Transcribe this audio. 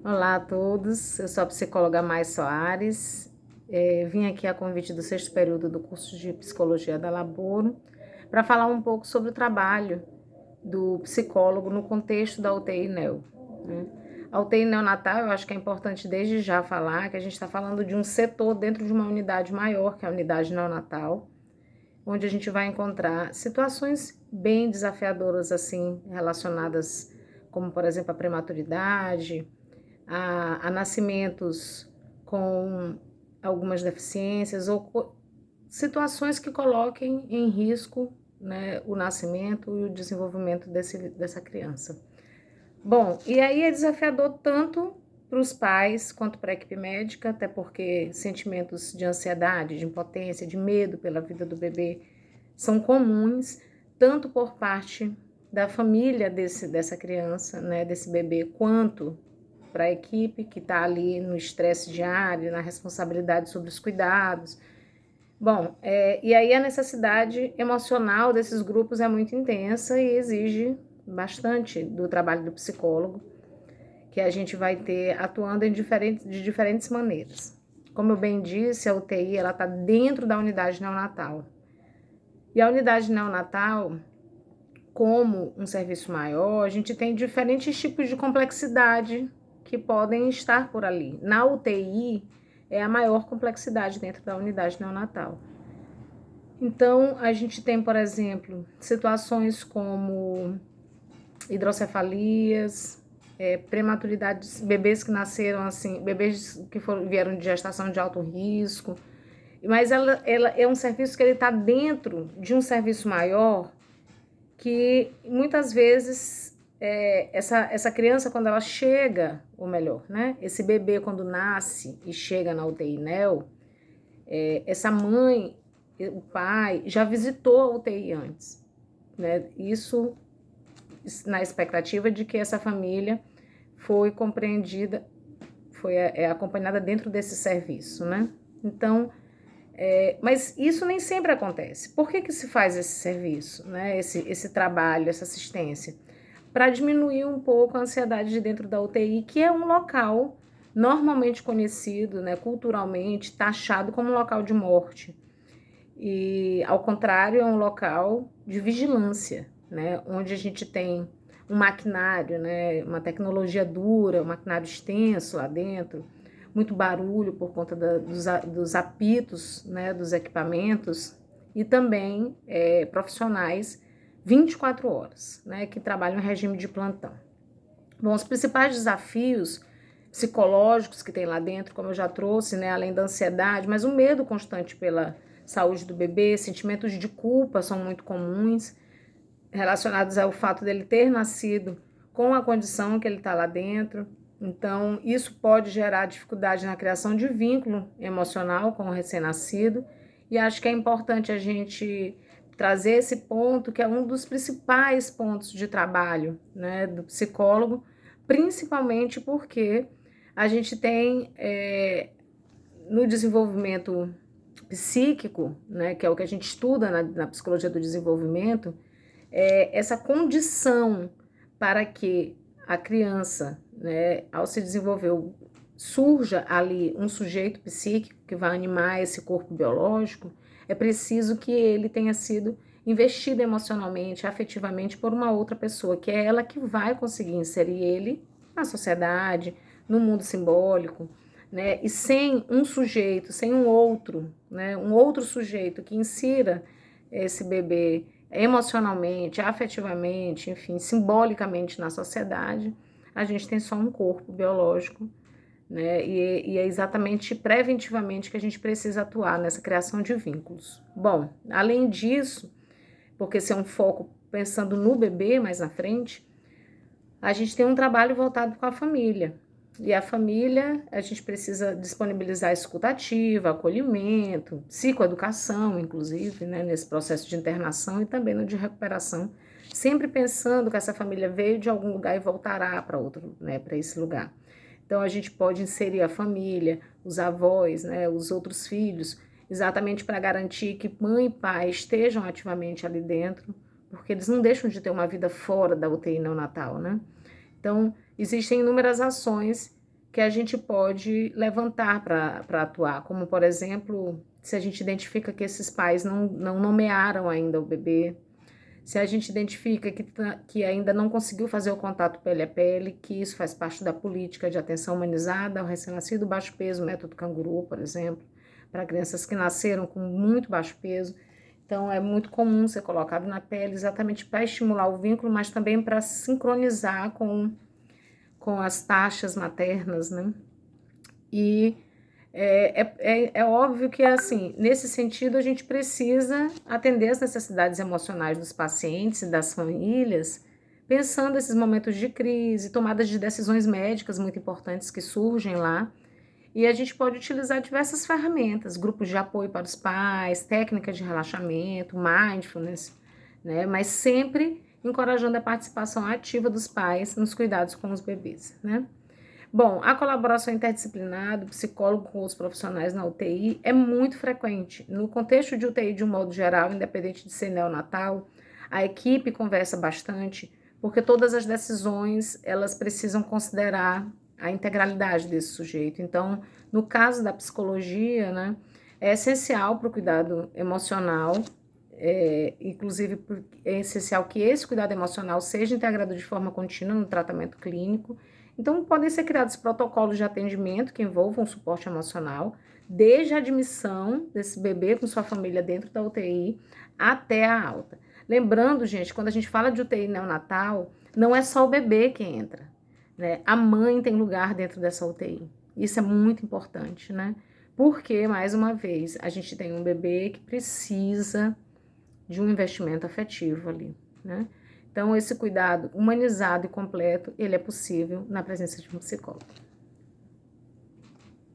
Olá a todos, eu sou a psicóloga Mai Soares. Vim aqui a convite do sexto período do curso de Psicologia da Laboro para falar um pouco sobre o trabalho do psicólogo no contexto da UTI neo, né? A UTI neonatal, eu acho que é importante desde já falar que a gente está falando de um setor dentro de uma unidade maior, que é a unidade neonatal, onde a gente vai encontrar situações bem desafiadoras, assim, relacionadas, como, por exemplo, a prematuridade, a nascimentos com algumas deficiências ou situações que coloquem em risco, né, o nascimento e o desenvolvimento dessa criança. Bom, e aí é desafiador tanto para os pais quanto para a equipe médica, até porque sentimentos de ansiedade, de impotência, de medo pela vida do bebê são comuns, tanto por parte da família dessa criança, né, desse bebê, quanto para a equipe que está ali no estresse diário, na responsabilidade sobre os cuidados. Bom, e aí a necessidade emocional desses grupos é muito intensa e exige bastante do trabalho do psicólogo, que a gente vai ter atuando de diferentes maneiras. Como eu bem disse, a UTI está dentro da unidade neonatal. E a unidade neonatal, como um serviço maior, a gente tem diferentes tipos de complexidade que podem estar por ali. Na UTI, é a maior complexidade dentro da unidade neonatal. Então, a gente tem, por exemplo, situações como hidrocefalias, prematuridades, bebês que nasceram assim, bebês que vieram de gestação de alto risco. Mas ela é um serviço que ele está dentro de um serviço maior que muitas vezes essa criança, quando ela chega, ou melhor, né, esse bebê quando nasce e chega na UTI neo, essa mãe, o pai, já visitou a UTI antes, né? Isso na expectativa de que essa família foi compreendida, foi acompanhada dentro desse serviço, né? Então, mas isso nem sempre acontece. Por que se faz esse serviço, né? Esse trabalho, essa assistência? Para diminuir um pouco a ansiedade de dentro da UTI, que é um local normalmente conhecido, né, culturalmente, taxado como um local de morte. E, ao contrário, é um local de vigilância, né, onde a gente tem um maquinário, né, uma tecnologia dura, um maquinário extenso lá dentro, muito barulho por conta dos apitos, né, dos equipamentos, e também profissionais 24 horas, né, que trabalham em regime de plantão. Bom, os principais desafios psicológicos que tem lá dentro, como eu já trouxe, né, além da ansiedade, mas o medo constante pela saúde do bebê, sentimentos de culpa são muito comuns, relacionados ao fato dele ter nascido com a condição que ele está lá dentro. Então, isso pode gerar dificuldade na criação de vínculo emocional com o recém-nascido, e acho que é importante a gente trazer esse ponto, que é um dos principais pontos de trabalho, né, do psicólogo, principalmente porque a gente tem no desenvolvimento psíquico, né, que é o que a gente estuda na psicologia do desenvolvimento, essa condição para que a criança, né, ao se desenvolver, surja ali um sujeito psíquico que vai animar esse corpo biológico, é preciso que ele tenha sido investido emocionalmente, afetivamente por uma outra pessoa, que é ela que vai conseguir inserir ele na sociedade, no mundo simbólico, né? E sem um sujeito, sem um outro, né, um outro sujeito que insira esse bebê emocionalmente, afetivamente, enfim, simbolicamente na sociedade, a gente tem só um corpo biológico, né? E é exatamente preventivamente que a gente precisa atuar nessa criação de vínculos. Bom, além disso, porque esse é um foco pensando no bebê mais na frente, a gente tem um trabalho voltado com a família. E a família, a gente precisa disponibilizar escutativa, acolhimento, psicoeducação, inclusive, né, nesse processo de internação e também no de recuperação, sempre pensando que essa família veio de algum lugar e voltará para outro, né, para esse lugar. Então, a gente pode inserir a família, os avós, né, os outros filhos, exatamente para garantir que mãe e pai estejam ativamente ali dentro, porque eles não deixam de ter uma vida fora da UTI neonatal, né? Então, existem inúmeras ações que a gente pode levantar para atuar, como, por exemplo, se a gente identifica que esses pais não nomearam ainda o bebê, se a gente identifica que ainda não conseguiu fazer o contato pele a pele, que isso faz parte da política de atenção humanizada ao recém-nascido baixo peso, método canguru, por exemplo, para crianças que nasceram com muito baixo peso. Então, é muito comum ser colocado na pele exatamente para estimular o vínculo, mas também para sincronizar com as taxas maternas, né? E é óbvio que, assim, nesse sentido, a gente precisa atender as necessidades emocionais dos pacientes e das famílias, pensando nesses momentos de crise, tomadas de decisões médicas muito importantes que surgem lá. E a gente pode utilizar diversas ferramentas, grupos de apoio para os pais, técnicas de relaxamento, mindfulness, né? Mas sempre encorajando a participação ativa dos pais nos cuidados com os bebês, né? Bom, a colaboração interdisciplinar do psicólogo com os profissionais na UTI é muito frequente. No contexto de UTI, de um modo geral, independente de ser neonatal, a equipe conversa bastante, porque todas as decisões, elas precisam considerar a integralidade desse sujeito. Então, no caso da psicologia, né, é essencial para o cuidado emocional, inclusive é essencial que esse cuidado emocional seja integrado de forma contínua no tratamento clínico. Então, podem ser criados protocolos de atendimento que envolvam suporte emocional, desde a admissão desse bebê com sua família dentro da UTI até a alta. Lembrando, gente, quando a gente fala de UTI neonatal, não é só o bebê que entra, né? A mãe tem lugar dentro dessa UTI. Isso é muito importante, né? Porque, mais uma vez, a gente tem um bebê que precisa de um investimento afetivo ali, né? Então, esse cuidado humanizado e completo, ele é possível na presença de um psicólogo.